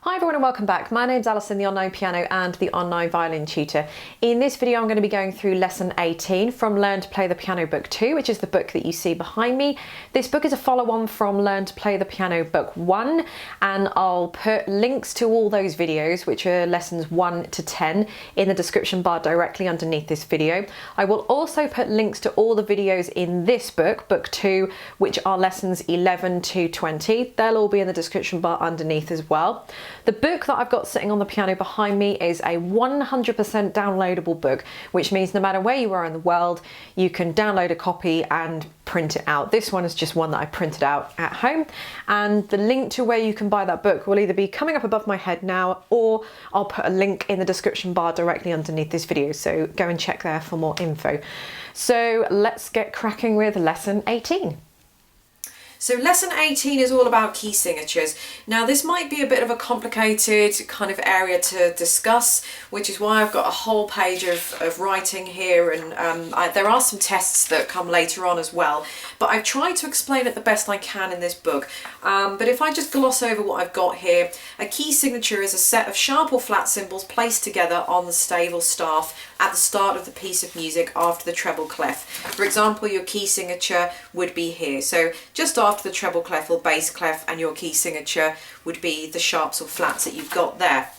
Hi everyone and welcome back. My name's Alison, the online piano and the online violin tutor. In this video I'm going to be going through lesson 18 from Learn to Play the Piano book 2, which is the book that you see behind me. This book is a follow-on from Learn to Play the Piano book 1, and I'll put links to all those videos, which are lessons 1 to 10, in the description bar directly underneath this video. I will also put links to all the videos in this book, book 2, which are lessons 11 to 20. They'll all be in the description bar underneath as well. The book that I've got sitting on the piano behind me is a 100% downloadable book, which means no matter where you are in the world, you can download a copy and print it out. This one is just one that I printed out at home, and the link to where you can buy that book will either be coming up above my head now, or I'll put a link in the description bar directly underneath this video, so go and check there for more info. So let's get cracking with lesson 18. So lesson 18 is all about key signatures. Now this might be a bit of a complicated kind of area to discuss, which is why I've got a whole page of writing here, and there are some tests that come later on as well, but I've tried to explain it the best I can in this book. But if I just gloss over what I've got here, a key signature is a set of sharp or flat cymbals placed together on the stave or staff at the start of the piece of music after the treble clef. For example, your key signature would be here. So just after the treble clef or bass clef, and your key signature would be the sharps or flats that you've got there.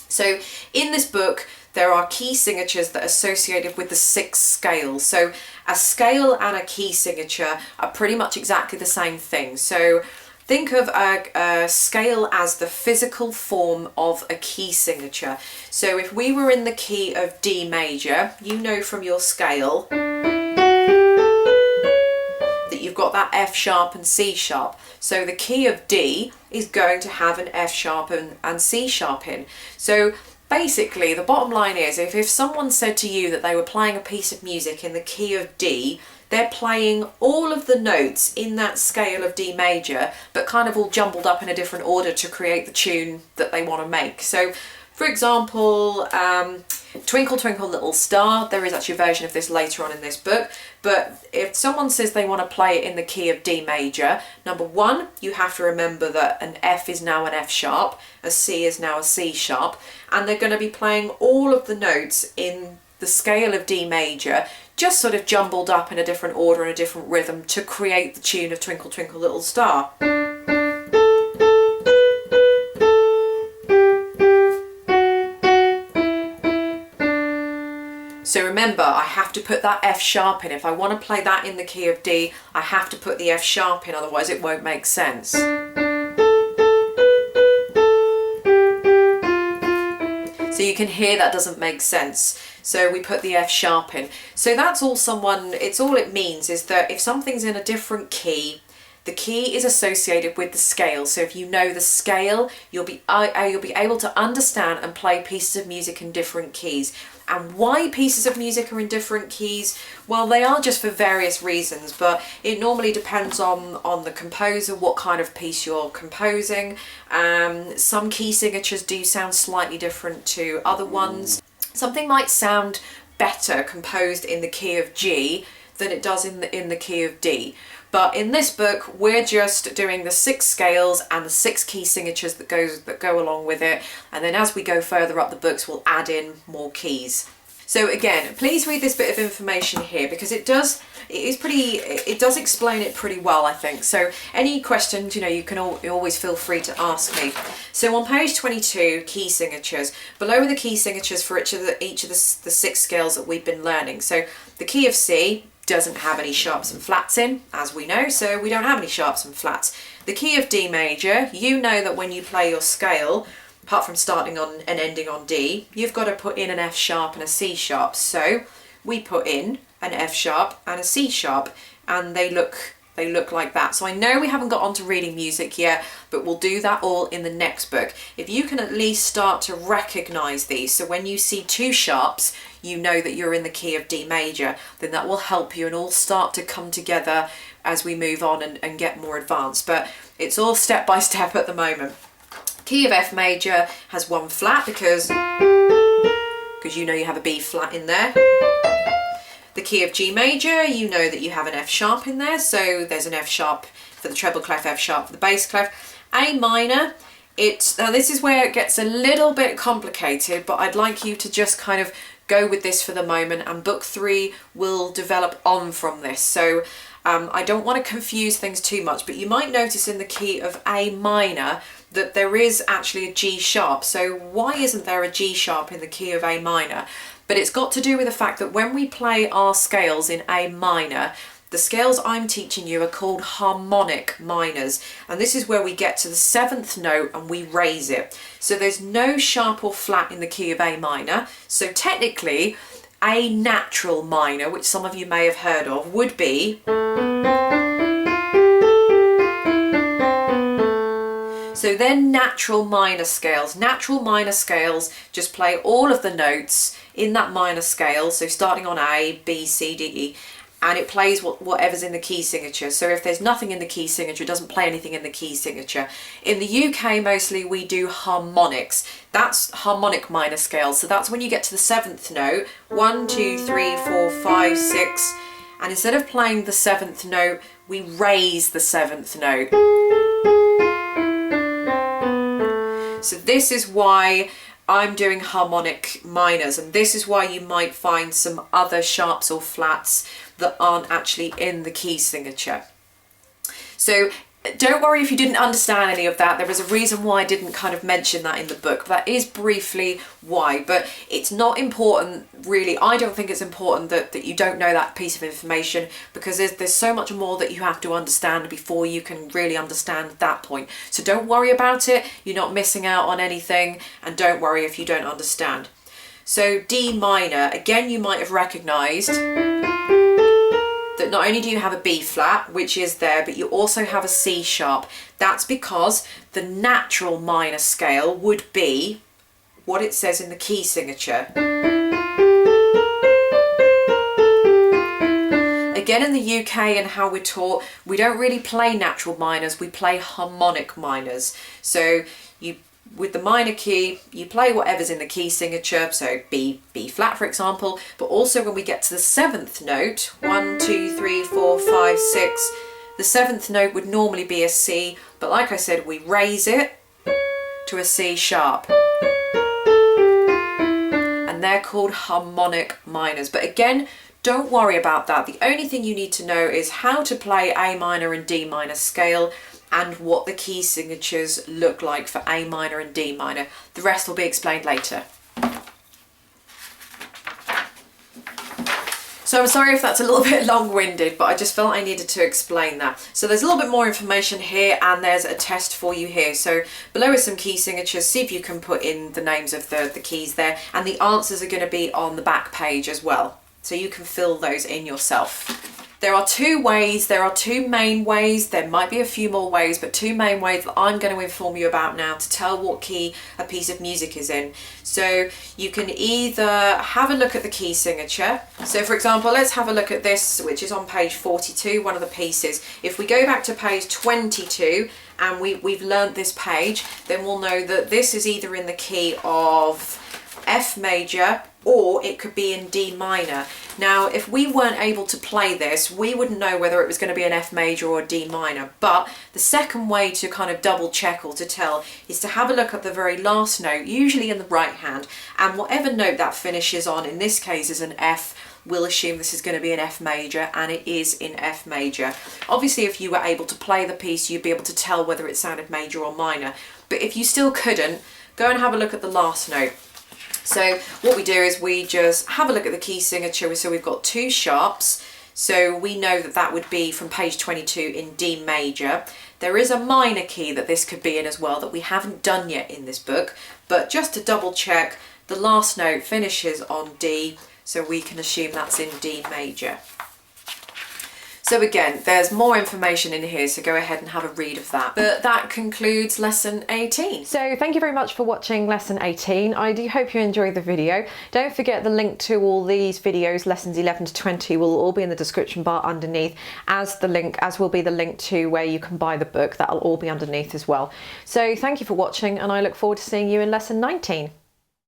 So in this book, there are key signatures that are associated with the 6 scales. So a scale and a key signature are pretty much exactly the same thing. So think of a scale as the physical form of a key signature. So if we were in the key of D major, you know from your scale that you've got that F sharp and C sharp. So the key of D is going to have an F sharp and C sharp in. So basically the bottom line is, if someone said to you that they were playing a piece of music in the key of D, they're playing all of the notes in that scale of D major, but kind of all jumbled up in a different order to create the tune that they want to make. So for example, Twinkle Twinkle Little Star, there is actually a version of this later on in this book, but if someone says they want to play it in the key of D major, number one, you have to remember that an F is now an F sharp, a C is now a C sharp, and they're going to be playing all of the notes in the scale of D major, just sort of jumbled up in a different order and a different rhythm to create the tune of Twinkle Twinkle Little Star. So remember, I have to put that F sharp in. If I want to play that in the key of D, I have to put the F sharp in, otherwise it won't make sense. So you can hear that doesn't make sense. So we put the F sharp in. So that's all all it means is that if something's in a different key, the key is associated with the scale. So if you know the scale, you'll be able to understand and play pieces of music in different keys. And why pieces of music are in different keys? Well, they are just for various reasons, but it normally depends on the composer, what kind of piece you're composing. Some key signatures do sound slightly different to other ones. Something might sound better composed in the key of G than it does in the key of D. But in this book, we're just doing the 6 scales and the 6 key signatures that go along with it. And then as we go further up the books, we'll add in more keys. So again, please read this bit of information here, because it does explain it pretty well, I think. So any questions, you can always feel free to ask me. So on page 22, key signatures. Below are the key signatures for each of the 6 scales that we've been learning. So the key of C doesn't have any sharps and flats in, as we know, so we don't have any sharps and flats. The key of D major, you know that when you play your scale, apart from starting on and ending on D, you've got to put in an F sharp and a C sharp. So we put in an F sharp and a C sharp, and they look like that. So I know we haven't got on to reading music yet, but we'll do that all in the next book. If you can at least start to recognise these, so when you see 2 sharps, you know that you're in the key of D major, then that will help you and all start to come together as we move on and get more advanced. But it's all step by step at the moment. Key of F major has 1 flat because you know you have a B flat in there. The key of G major, you know that you have an F sharp in there, so there's an F sharp for the treble clef, F sharp for the bass clef. A minor Now this is where it gets a little bit complicated, but I'd like you to just kind of go with this for the moment, and book 3 will develop on from this. So I don't want to confuse things too much, but you might notice in the key of A minor that there is actually a G sharp. So why isn't there a G sharp in the key of A minor? But it's got to do with the fact that when we play our scales in A minor, the scales I'm teaching you are called harmonic minors, and this is where we get to the 7th note and we raise it. So there's no sharp or flat in the key of A minor. So technically, A natural minor, which some of you may have heard of, would be. So they're natural minor scales. Natural minor scales just play all of the notes in that minor scale, so starting on A, B, C, D, E, and it plays whatever's in the key signature. So if there's nothing in the key signature, it doesn't play anything in the key signature. In the UK, mostly we do harmonics. That's harmonic minor scales. So that's when you get to the 7th note, 1, 2, 3, 4, 5, 6, and instead of playing the 7th note, we raise the 7th note. So this is why I'm doing harmonic minors, and this is why you might find some other sharps or flats that aren't actually in the key signature. So don't worry if you didn't understand any of that. There was a reason why I didn't kind of mention that in the book. That is briefly why, but it's not important really. I don't think it's important that you don't know that piece of information, because there's so much more that you have to understand before you can really understand that point. So don't worry about it. You're not missing out on anything, and don't worry if you don't understand. So D minor, again, you might have recognized that not only do you have a B flat, which is there, but you also have a C sharp. That's because the natural minor scale would be what it says in the key signature. Again, in the UK and how we're taught, we don't really play natural minors, we play harmonic minors. So with the minor key, you play whatever's in the key signature, so B flat, for example, but also when we get to the 7th note, 1, 2, 3, 4, 5, 6, the 7th note would normally be a C, but like I said, we raise it to a C sharp. And they're called harmonic minors. But again, don't worry about that. The only thing you need to know is how to play A minor and D minor scale, and what the key signatures look like for A minor and D minor. The rest will be explained later. So I'm sorry if that's a little bit long-winded, but I just felt I needed to explain that. So there's a little bit more information here, and there's a test for you here. So below is some key signatures. See if you can put in the names of the keys there, and the answers are going to be on the back page as well, so you can fill those in yourself. There are 2 ways, there are 2 main ways, there might be a few more ways, but 2 main ways that I'm going to inform you about now to tell what key a piece of music is in. So you can either have a look at the key signature. So for example, let's have a look at this, which is on page 42, one of the pieces. If we go back to page 22 and we've learnt this page, then we'll know that this is either in the key of F major, or it could be in D minor. Now, if we weren't able to play this, we wouldn't know whether it was going to be an F major or a D minor. But the second way to kind of double check or to tell is to have a look at the very last note, usually in the right hand, and whatever note that finishes on, in this case is an F, we'll assume this is going to be an F major, and it is in F major. Obviously, if you were able to play the piece, you'd be able to tell whether it sounded major or minor. But if you still couldn't, go and have a look at the last note. So what we do is we just have a look at the key signature. So we've got 2 sharps. So we know that that would be from page 22 in D major. There is a minor key that this could be in as well that we haven't done yet in this book. But just to double check, the last note finishes on D. So we can assume that's in D major. So again, there's more information in here, so go ahead and have a read of that. But that concludes lesson 18. So thank you very much for watching lesson 18. I do hope you enjoyed the video. Don't forget the link to all these videos, lessons 11 to 20, will all be in the description bar underneath, as will be the link to where you can buy the book. That'll all be underneath as well. So thank you for watching, and I look forward to seeing you in lesson 19.